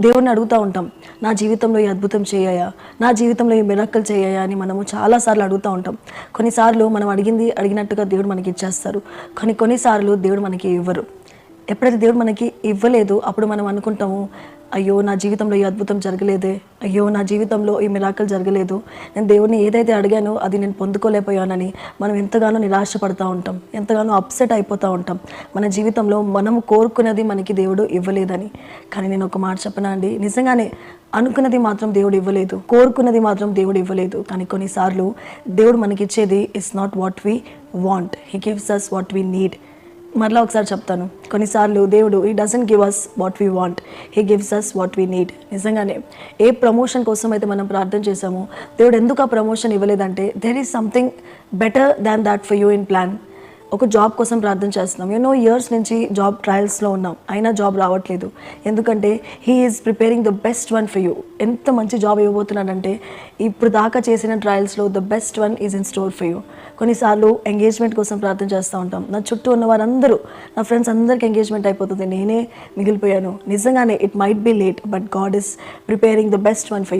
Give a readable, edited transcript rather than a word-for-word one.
దేవుడిని అడుగుతూ ఉంటాం, నా జీవితంలో ఈ అద్భుతం చేయాయా, నా జీవితంలో ఈ మిరక్కలు చేయాయా అని మనము చాలాసార్లు అడుగుతూ ఉంటాం. కొన్నిసార్లు మనం అడిగినట్టుగా దేవుడు మనకి ఇచ్చేస్తారు. కొన్నిసార్లు దేవుడు మనకి ఇవ్వరు. ఎప్పుడైతే దేవుడు మనకి ఇవ్వలేదు అప్పుడు మనం అనుకుంటాము, అయ్యో నా జీవితంలో ఈ అద్భుతం జరగలేదే, అయ్యో నా జీవితంలో ఈ మిరాకిల్ జరగలేదు, నేను దేవుడిని ఏదైతే అడిగానో అది నేను పొందుకోలేకపోయానని మనం ఎంతగానో నిరాశపడుతూ ఉంటాం, ఎంతగానో అప్సెట్ అయిపోతూ ఉంటాం. మన జీవితంలో మనం కోరుకున్నది మనకి దేవుడు ఇవ్వలేదని. కానీ నేను ఒక మాట చెప్పనా అండి, నిజంగానే అనుకున్నది మాత్రం దేవుడు ఇవ్వలేదు, కోరుకున్నది మాత్రం దేవుడు ఇవ్వలేదు. కానీ కొన్నిసార్లు దేవుడు మనకిచ్చేది it's not what we want, he gives us what we need. మరలా ఒకసారి చెప్తాను, కొన్నిసార్లు దేవుడు he doesn't give us what we want, he gives us what we need. నిజంగానే ఏ ప్రమోషన్ కోసం అయితే మనం ప్రార్థన చేసామో దేవుడు ఎందుకు ఆ ప్రమోషన్ ఇవ్వలేదంటే there is something better than that for you in plan. ఒక జాబ్ కోసం ప్రార్థన చేస్తున్నాం, ఇయర్స్ నుంచి జాబ్ ట్రయల్స్లో ఉన్నాం, అయినా జాబ్ రావట్లేదు. ఎందుకంటే he is preparing the best one for you. ఎంత మంచి జాబ్ ఇవ్వబోతున్నాడంటే ఇప్పుడు దాకా చేసిన ట్రయల్స్లో the best one is in store for you. కొన్నిసార్లు ఎంగేజ్మెంట్ కోసం ప్రార్థన చేస్తూ ఉంటాం. నా చుట్టూ ఉన్న వారందరూ, నా ఫ్రెండ్స్ అందరికీ ఎంగేజ్మెంట్ అయిపోతుంది, నేనే మిగిలిపోయాను. నిజంగానే it might be late, but God is preparing the best one for you.